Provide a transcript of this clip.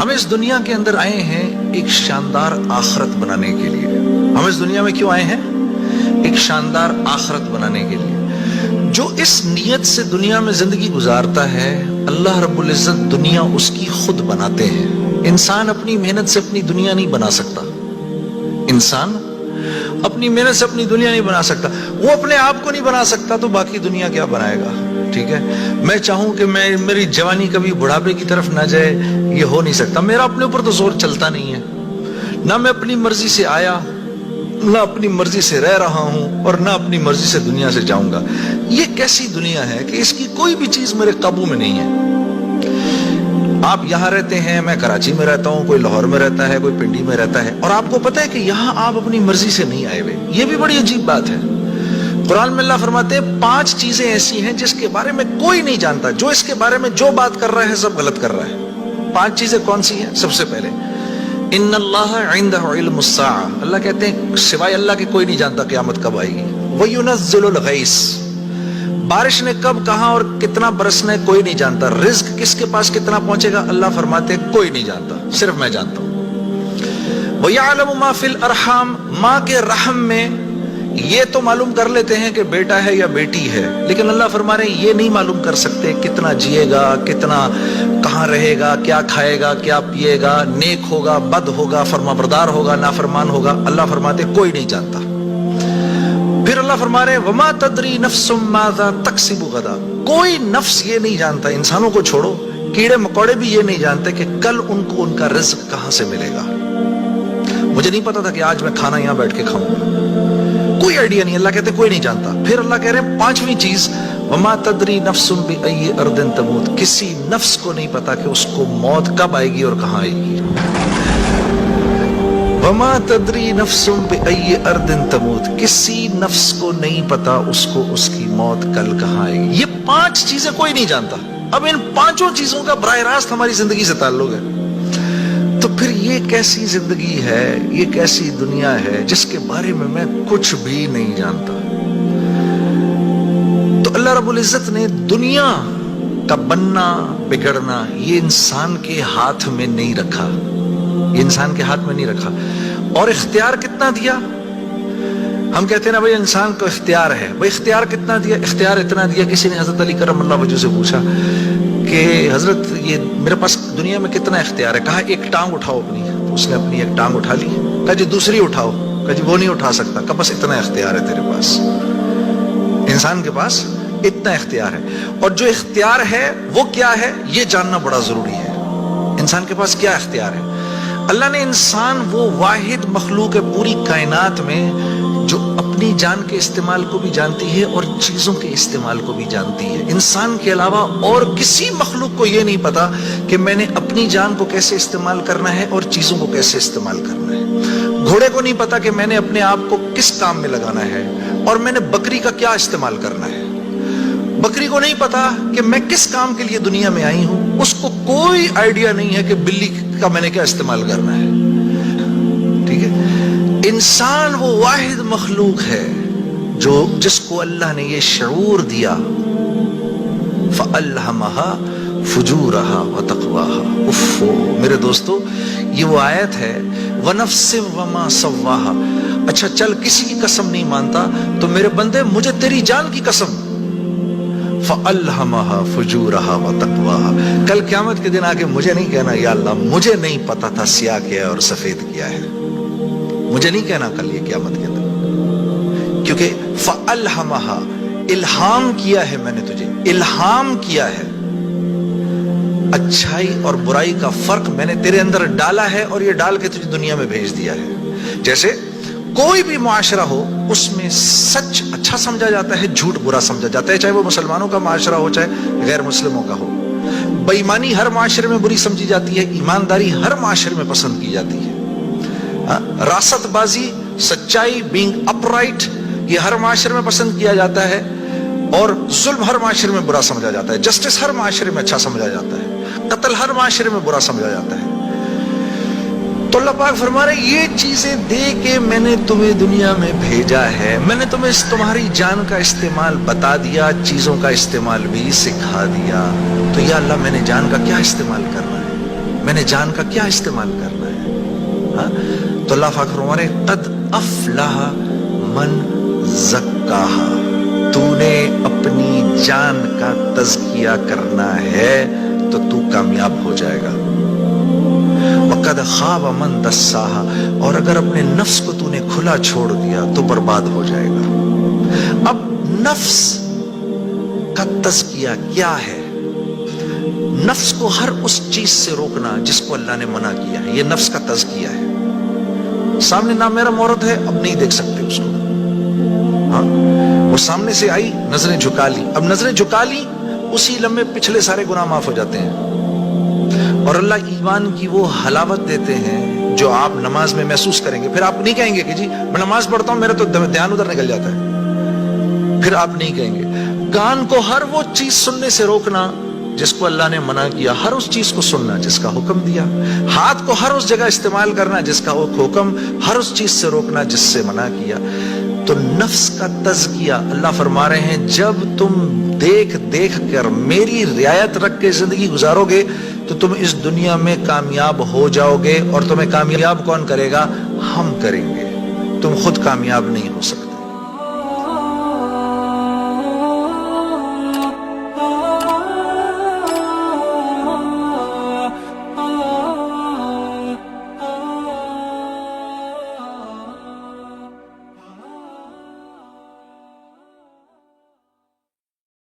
ہم اس دنیا کے اندر آئے ہیں ایک شاندار آخرت بنانے کے لیے. ہم اس دنیا میں کیوں آئے ہیں؟ ایک شاندار آخرت بنانے کے لیے. جو اس نیت سے دنیا میں زندگی گزارتا ہے اللہ رب العزت دنیا اس کی خود بناتے ہیں. انسان اپنی محنت سے اپنی دنیا نہیں بنا سکتا. انسان اپنی محنت سے اپنی دنیا نہیں بنا سکتا. وہ اپنے آپ کو نہیں بنا سکتا تو باقی دنیا کیا بنائے گا؟ ٹھیک ہے، میں چاہوں کہ میری جوانی کبھی بڑھاپے کی طرف نہ جائے، یہ ہو نہیں سکتا. میرا اپنے اوپر تو زور چلتا نہیں ہے. نہ میں اپنی مرضی سے آیا، نہ اپنی مرضی سے رہ رہا ہوں، اور نہ اپنی مرضی سے دنیا سے جاؤں گا. یہ کیسی دنیا ہے کہ اس کی کوئی بھی چیز میرے قابو میں نہیں ہے. آپ یہاں رہتے ہیں، میں کراچی میں رہتا ہوں، کوئی لاہور میں رہتا ہے، کوئی پنڈی میں رہتا ہے، اور آپ کو پتہ ہے کہ یہاں آپ اپنی مرضی سے نہیں آئے ہوئے. یہ بھی بڑی عجیب بات ہے. قرآن میں اللہ فرماتے ہیں 5 چیزیں ایسی ہیں جس کے بارے میں کوئی نہیں جانتا. جو اس کے بارے میں جو بات کر رہا ہے سب غلط کر رہا ہے. 5 چیزیں کون سی ہیں؟ سب سے پہلے ان اللہ عنده علم الساعہ. اللہ کہتے ہیں سوائے اللہ کے کوئی نہیں جانتا قیامت کب آئے گی. وَيُنَزِّلُ الْغَيْثَ. بارش نے کب، کہاں اور کتنا برسنا ہے کوئی نہیں جانتا. رزق کس کے پاس کتنا پہنچے گا اللہ فرماتے ہیں کوئی نہیں جانتا، صرف میں جانتا ہوں. وَيَعْلَمُ مَا فِي الْأَرْحَامِ. ماں کے رحم میں یہ تو معلوم کر لیتے ہیں کہ بیٹا ہے یا بیٹی ہے، لیکن اللہ فرما رہے ہیں یہ نہیں معلوم کر سکتے کتنا جیے گا، کتنا کہاں رہے گا، کیا کھائے گا، کیا پیے گا، نیک ہوگا، بد ہوگا، فرمانبردار ہوگا، نافرمان ہوگا. اللہ فرماتے ہیں کوئی نہیں جانتا. پھر اللہ فرما رہے ہیں وما تدری نفس ماذا تکسب غدا. کوئی نفس یہ نہیں جانتا، انسانوں کو چھوڑو، کیڑے مکوڑے بھی یہ نہیں جانتے کہ کل ان کو ان کا رزق کہاں سے ملے گا. مجھے نہیں پتا تھا کہ آج میں کھانا یہاں بیٹھ کے کھاؤں گا، کوئی آئیڈیا نہیں. اللہ کہتے کوئی نہیں جانتا. پھر اللہ کہہ رہے ہیں 5ویں چیز وما تدری نفس بأی ارض تموت. کسی نفس کو نہیں پتا کہ اس کو موت کب آئے گی اور کہاں آئے گی. وما تدری نفس بأی ارض تموت. کسی نفس کو نہیں پتا اس کو اس کی موت کل کہاں آئے گی. یہ 5 چیزیں کوئی نہیں جانتا. اب ان 5 چیزوں کا براہ راست ہماری زندگی سے تعلق ہے. تو پھر یہ کیسی زندگی ہے، یہ کیسی دنیا ہے جس کے بارے میں کچھ بھی نہیں جانتا. تو اللہ رب العزت نے دنیا کا بننا بگڑنا یہ انسان کے ہاتھ میں نہیں رکھا. یہ انسان کے ہاتھ میں نہیں رکھا. اور اختیار کتنا دیا؟ ہم کہتے ہیں نا بھائی انسان کو اختیار ہے. بھائی اختیار کتنا دیا؟ اختیار اتنا دیا. کسی نے حضرت علی کرم اللہ وجہ سے پوچھا کہ حضرت یہ میرے پاس دنیا میں کتنا اختیار ہے؟ کہا ایک ٹانگ اٹھاؤ اپنی. اس نے اپنی ایک ٹانگ اٹھا لی. کہا جی دوسری اٹھاؤ. کہا جی وہ نہیں اٹھا سکتا. کہا بس اتنا اختیار ہے تیرے پاس. انسان کے پاس اتنا اختیار ہے. اور جو اختیار ہے وہ کیا ہے یہ جاننا بڑا ضروری ہے. انسان کے پاس کیا اختیار ہے؟ اللہ نے انسان وہ واحد مخلوق ہے پوری کائنات میں جو اپنی جان کے استعمال کو بھی جانتی ہے اور چیزوں کے استعمال کو بھی جانتی ہے. انسان کے علاوہ اور کسی مخلوق کو یہ نہیں پتا کہ میں نے اپنی جان کو کیسے استعمال کرنا ہے اور چیزوں کو کیسے استعمال کرنا ہے. گھوڑے کو نہیں پتا کہ میں نے اپنے آپ کو کس کام میں لگانا ہے اور میں نے بکری کا کیا استعمال کرنا ہے. بکری کو نہیں پتا کہ میں کس کام کے لیے دنیا میں آئی ہوں. اس کو کوئی آئیڈیا نہیں ہے کہ بلی کا میں نے کیا استعمال کرنا ہے. ٹھیک ہے. انسان وہ واحد مخلوق ہے جس کو اللہ نے یہ شعور دیا فَأَلْهَمَهَا فُجُورَهَا وَتَقْوَاهَا. اف میرے دوستو یہ وہ آیت ہے وَنَفْسٍ وَمَا سَوَّاهَا. اچھا چل کسی کی قسم نہیں مانتا تو میرے بندے مجھے تیری جان کی قسم. فَأَلْهَمَهَا فُجُورَهَا وَتَقْوَاهَا. کل قیامت کے دن آگے مجھے نہیں کہنا یا اللہ مجھے نہیں پتا تھا سیاہ کیا ہے اور سفید کیا ہے. مجھے نہیں کہنا کل یہ قیامت کے دن، کیونکہ فَأَلْهَمَهَا الہام کیا ہے میں نے تجھے، الہام کیا ہے. اچھائی اور برائی کا فرق میں نے تیرے اندر ڈالا ہے اور یہ ڈال کے تجھے دنیا میں بھیج دیا ہے. جیسے کوئی بھی معاشرہ ہو اس میں سچ اچھا سمجھا جاتا ہے، جھوٹ برا سمجھا جاتا ہے، چاہے وہ مسلمانوں کا معاشرہ ہو چاہے غیر مسلموں کا ہو. بے ایمانی ہر معاشرے میں بری سمجھی جاتی ہے، ایمانداری ہر معاشرے میں پسند کی جاتی ہے. راست بازی، سچائی، بینگ اپ رائٹ یہ ہر معاشرے میں پسند کیا جاتا ہے، اور ظلم ہر معاشرے میں برا سمجھا جاتا ہے. جسٹس ہر معاشرے میں اچھا سمجھا جاتا ہے، قتل ہر معاشرے میں برا سمجھا جاتا ہے. تو اللہ پاک فرما رہے یہ چیزیں دے کے میں نے تمہیں دنیا میں بھیجا ہے، میں نے تمہیں تمہاری جان کا استعمال بتا دیا، چیزوں کا استعمال بھی سکھا دیا. تو یا اللہ میں نے جان کا کیا استعمال کرنا ہے؟ میں نے جان کا کیا استعمال کرنا ہے. ہاں تو اللہ پاک فرما رہے قد افلح من زکاہا، تو نے اپنی جان کا تزکیہ کرنا ہے تو تو کامیاب ہو جائے گا. وقد خاب من دساہا، اور اگر اپنے نفس کو تو نے کھلا چھوڑ دیا تو برباد ہو جائے گا. اب نفس کا تزکیہ کیا ہے؟ نفس کو ہر اس چیز سے روکنا جس کو اللہ نے منع کیا ہے، یہ نفس کا تزکیہ ہے. سامنے نہ میرا مورد ہے، اب نہیں دیکھ سکتے اس کو. ہاں وہ سامنے سے آئی، نظریں جھکا لی، اب نظریں جھکا لی اسی لمحے پچھلے سارے گناہ معاف ہو جاتے ہیں. اور اللہ ایمان کی وہ حلاوت دیتے ہیں جو آپ نماز میں محسوس کریں گے. پھر آپ نہیں کہیں گے کہ جی میں نماز پڑھتا ہوں میرا تو دھیان ادھر نکل جاتا ہے. پھر آپ نہیں کہیں گے. کان کو ہر وہ چیز سننے سے روکنا جس کو اللہ نے منع کیا، ہر اس چیز کو سننا جس کا حکم دیا. ہاتھ کو ہر اس جگہ استعمال کرنا جس کا حکم، ہر اس چیز سے روکنا جس سے منع کیا. تو نفس کا تزکیہ اللہ فرما رہے ہیں جب تم دیکھ دیکھ کر میری رعایت رکھ کے زندگی گزارو گے تو تم اس دنیا میں کامیاب ہو جاؤ گے. اور تمہیں کامیاب کون کرے گا؟ ہم کریں گے. تم خود کامیاب نہیں ہو سکتے.